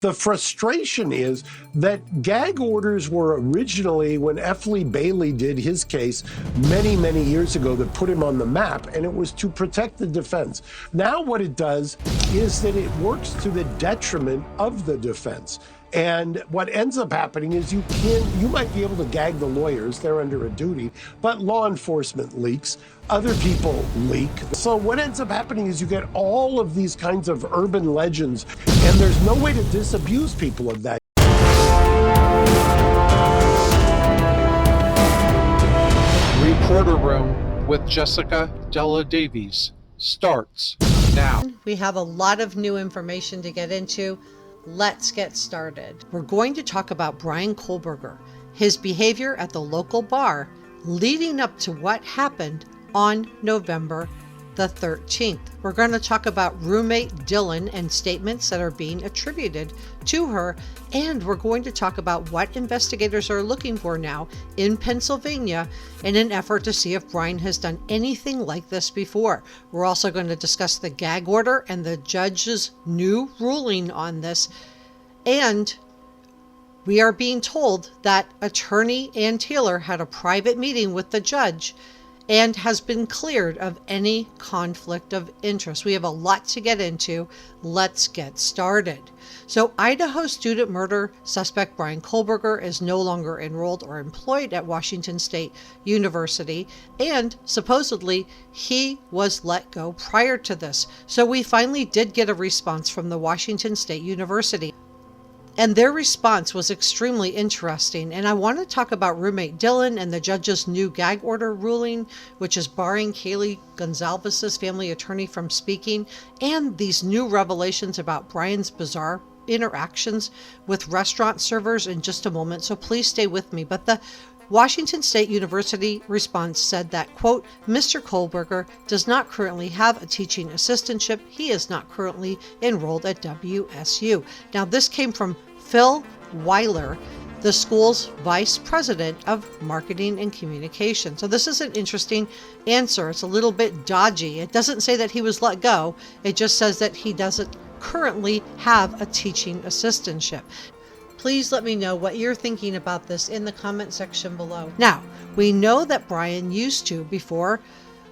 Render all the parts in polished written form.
The frustration is that gag orders were originally, when F. Lee Bailey did his case many, many years ago, that put him on the map, and it was to protect the defense. Now what it does is that it works to the detriment of the defense. And what ends up happening is you might be able to gag the lawyers, they're under a duty, but law enforcement leaks, other people leak. So what ends up happening is you get all of these kinds of urban legends, and there's no way to disabuse people of that. Reporter Room with Jessica Della Davies starts now. We have a lot of new information to get into. Let's get started. We're going to talk about Bryan Kohberger, his behavior at the local bar leading up to what happened on November the 13th. We're going to talk about roommate Dylan and statements that are being attributed to her, and we're going to talk about what investigators are looking for now in Pennsylvania in an effort to see if Bryan has done anything like this before. We're also going to discuss the gag order and the judge's new ruling on this, and we are being told that attorney Ann Taylor had a private meeting with the judge and has been cleared of any conflict of interest. We have a lot to get into. Let's get started. So Idaho student murder suspect Bryan Kohberger is no longer enrolled or employed at Washington State University, and supposedly he was let go prior to this. So we finally did get a response from the Washington State University. And their response was extremely interesting. And I want to talk about roommate Dylan and the judge's new gag order ruling, which is barring Kaylee Gonzalez's family attorney from speaking, and these new revelations about Bryan's bizarre interactions with restaurant servers in just a moment. So please stay with me. But the Washington State University response said that, quote, Mr. Kohlberger does not currently have a teaching assistantship. He is not currently enrolled at WSU. Now, this came from Phil Weiler, the school's vice president of marketing and communication. So this is an interesting answer. It's a little bit dodgy. It doesn't say that he was let go. It just says that he doesn't currently have a teaching assistantship. Please let me know what you're thinking about this in the comment section below. Now, we know that Bryan used to, before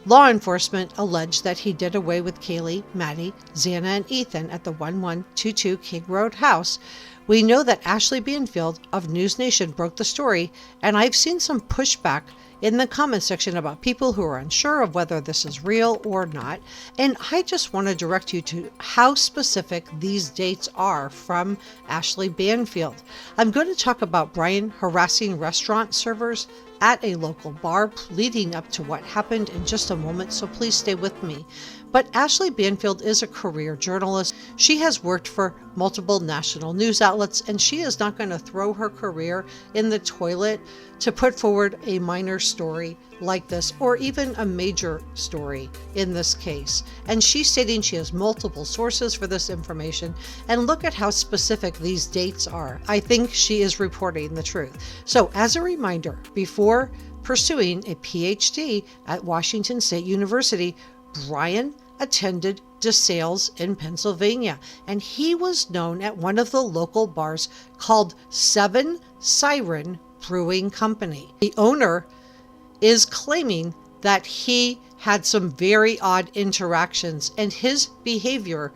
law enforcement alleged that he did away with Kaylee, Maddie, Xana, and Ethan at the 1122 King Road house. We know that Ashley Banfield of News Nation broke the story, and I've seen some pushback in the comment section about people who are unsure of whether this is real or not. And I just want to direct you to how specific these dates are from Ashley Banfield. I'm going to talk about Bryan harassing restaurant servers at a local bar leading up to what happened in just a moment, so please stay with me. But Ashley Banfield is a career journalist. She has worked for multiple national news outlets, and she is not going to throw her career in the toilet to put forward a minor story like this, or even a major story in this case. And she's stating she has multiple sources for this information, and look at how specific these dates are. I think she is reporting the truth. So as a reminder, before pursuing a PhD at Washington State University, Bryan attended DeSales in Pennsylvania, and he was known at one of the local bars called Seven Siren Brewing Company. The owner is claiming that he had some very odd interactions, and his behavior,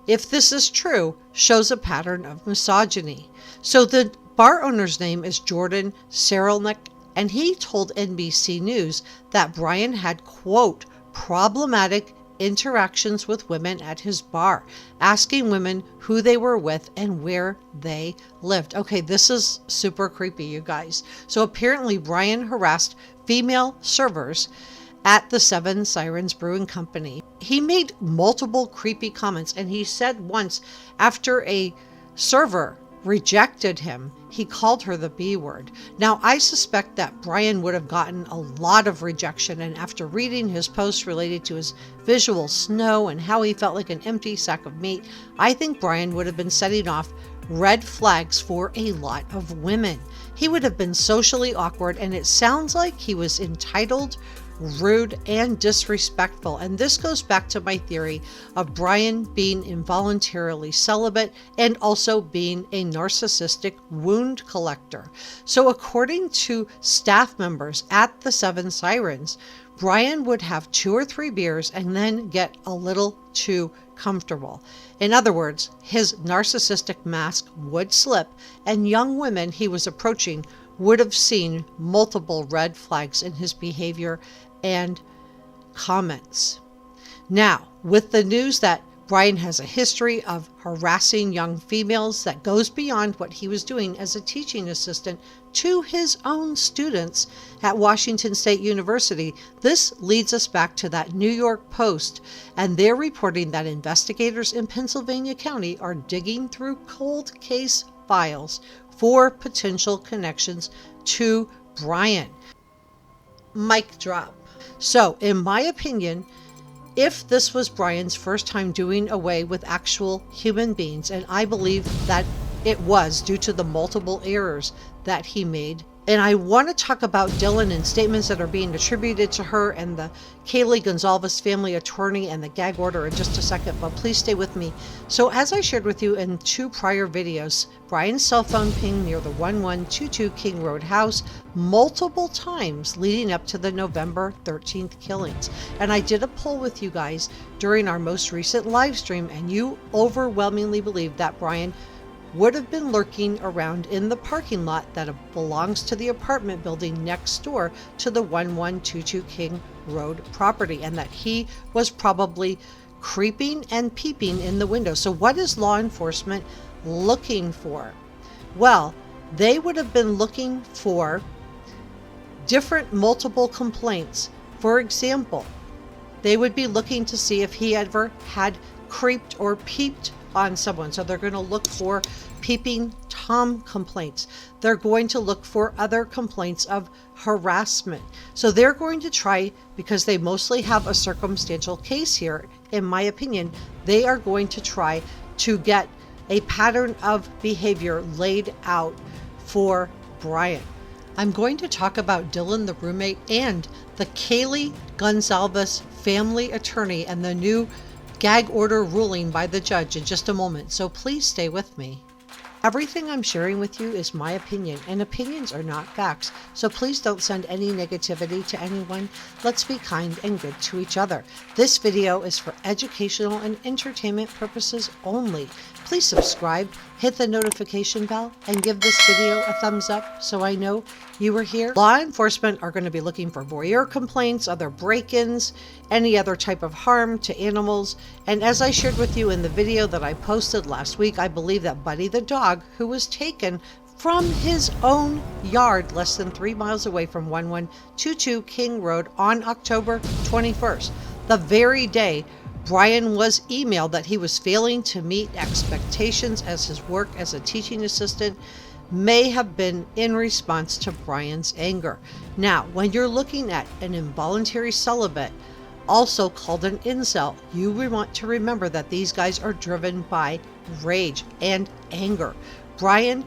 if this is true, shows a pattern of misogyny. So the bar owner's name is Jordan Sarelnik, and he told NBC News that Bryan had, quote, problematic interactions with women at his bar, asking women who they were with and where they lived. Okay, this is super creepy, you guys. So apparently Bryan harassed female servers at the Seven Sirens Brewing Company. He made multiple creepy comments, and he said once after a server rejected him, he called her the B word. Now, I suspect that Bryan would have gotten a lot of rejection, and after reading his posts related to his visual snow and how he felt like an empty sack of meat, I think Bryan would have been setting off red flags for a lot of women. He would have been socially awkward, and it sounds like he was entitled rude, and disrespectful. And this goes back to my theory of Bryan being involuntarily celibate and also being a narcissistic wound collector. So according to staff members at the Seven Sirens, Bryan would have 2 or 3 beers and then get a little too comfortable. In other words, his narcissistic mask would slip, and young women he was approaching would have seen multiple red flags in his behavior and comments. Now, with the news that Bryan has a history of harassing young females that goes beyond what he was doing as a teaching assistant to his own students at Washington State University, this leads us back to that New York Post, and they're reporting that investigators in Pennsylvania County are digging through cold case files for potential connections to Bryan. Mic drop. So, in my opinion, if this was Bryan's first time doing away with actual human beings, and I believe that it was due to the multiple errors that he made, and I want to talk about Dylan and statements that are being attributed to her and the Kaylee Gonzalez family attorney and the gag order in just a second, but please stay with me. So as I shared with you in 2 prior videos, Bryan's cell phone pinged near the 1122 King Road house multiple times leading up to the November 13th killings. And I did a poll with you guys during our most recent live stream, and you overwhelmingly believed that Bryan would have been lurking around in the parking lot that belongs to the apartment building next door to the 1122 King Road property, and that he was probably creeping and peeping in the window. So what is law enforcement looking for? Well, they would have been looking for different multiple complaints. For example, they would be looking to see if he ever had creeped or peeped on someone. So they're going to look for peeping Tom complaints. They're going to look for other complaints of harassment. So they're going to try, because they mostly have a circumstantial case here, in my opinion, they are going to try to get a pattern of behavior laid out for Bryan. I'm going to talk about Dylan, the roommate, and the Kaylee Gonzalez family attorney and the new gag order ruling by the judge in just a moment, so please stay with me. Everything I'm sharing with you is my opinion, and opinions are not facts, so please don't send any negativity to anyone. Let's be kind and good to each other. This video is for educational and entertainment purposes only. Please subscribe, hit the notification bell, and give this video a thumbs up so I know you were here. Law enforcement are going to be looking for voyeur complaints, other break-ins, any other type of harm to animals. And as I shared with you in the video that I posted last week, I believe that Buddy the dog, who was taken from his own yard less than 3 miles away from 1122 King Road on October 21st, the very day Bryan was emailed that he was failing to meet expectations as his work as a teaching assistant, may have been in response to Bryan's anger. Now, when you're looking at an involuntary celibate, also called an incel, you want to remember that these guys are driven by rage and anger. Bryan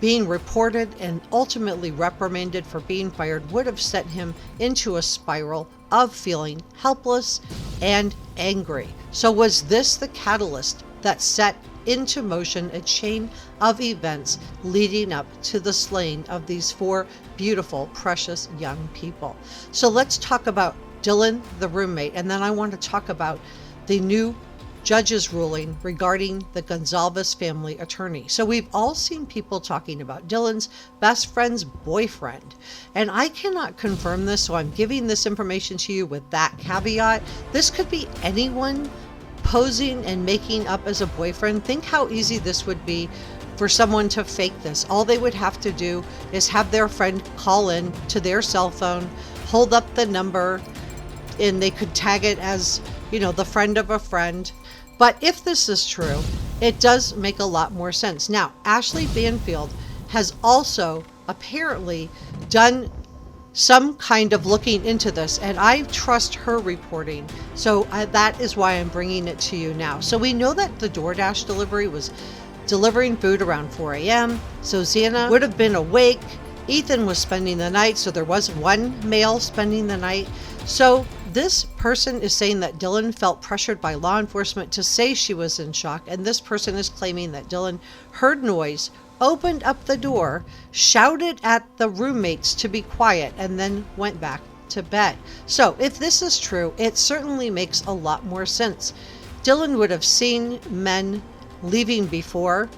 being reported and ultimately reprimanded for being fired would have sent him into a spiral of feeling helpless and angry. So was this the catalyst that set into motion a chain of events leading up to the slaying of these 4 beautiful, precious young people? So let's talk about Dylan, the roommate, and then I want to talk about the new judge's ruling regarding the Gonzalez family attorney. So we've all seen people talking about Dylan's best friend's boyfriend, and I cannot confirm this, so I'm giving this information to you with that caveat. This could be anyone posing and making up as a boyfriend. Think how easy this would be for someone to fake this. All they would have to do is have their friend call in to their cell phone, hold up the number, and they could tag it as, you know, the friend of a friend. But if this is true, it does make a lot more sense. Now, Ashley Banfield has also apparently done some kind of looking into this, and I trust her reporting. So that is why I'm bringing it to you now. So we know that the DoorDash delivery was delivering food around 4 a.m. So Xana would have been awake Ethan was spending the night, so there was one male spending the night. So this person is saying that Dylan felt pressured by law enforcement to say she was in shock, and this person is claiming that Dylan heard noise, opened up the door, shouted at the roommates to be quiet, and then went back to bed. So if this is true, it certainly makes a lot more sense. Dylan would have seen men leaving before,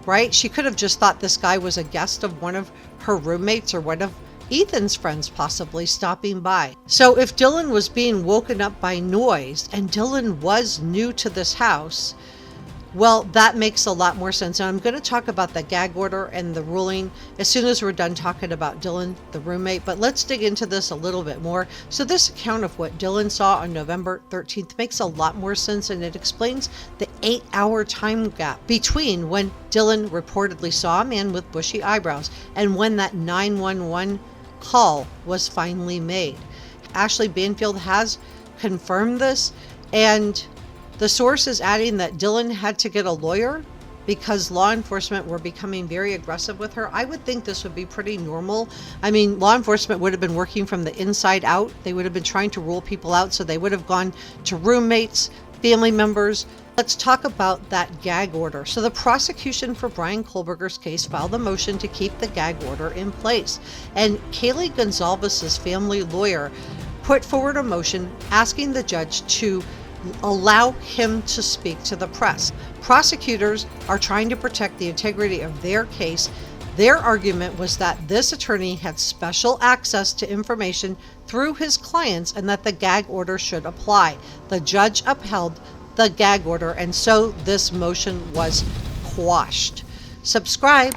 right? She could have just thought this guy was a guest of one of her roommates or one of Ethan's friends possibly stopping by. So if Dylan was being woken up by noise and Dylan was new to this house, well, that makes a lot more sense. And I'm going to talk about the gag order and the ruling as soon as we're done talking about Dylan, the roommate. But let's dig into this a little bit more. So this account of what Dylan saw on November 13th makes a lot more sense, and it explains the 8-hour time gap between when Dylan reportedly saw a man with bushy eyebrows and when that 911 call was finally made. Ashley Banfield has confirmed this, and the source is adding that Dylan had to get a lawyer because law enforcement were becoming very aggressive with her. I would think this would be pretty normal. I mean, law enforcement would have been working from the inside out. They would have been trying to rule people out, so they would have gone to roommates, family members. Let's talk about that gag order. So the prosecution for Bryan Kohberger's case filed a motion to keep the gag order in place. And Kaylee Gonzalez's family lawyer put forward a motion asking the judge to allow him to speak to the press. Prosecutors are trying to protect the integrity of their case. Their argument was that this attorney had special access to information through his clients and that the gag order should apply. The judge upheld the gag order, and so this motion was quashed. Subscribe.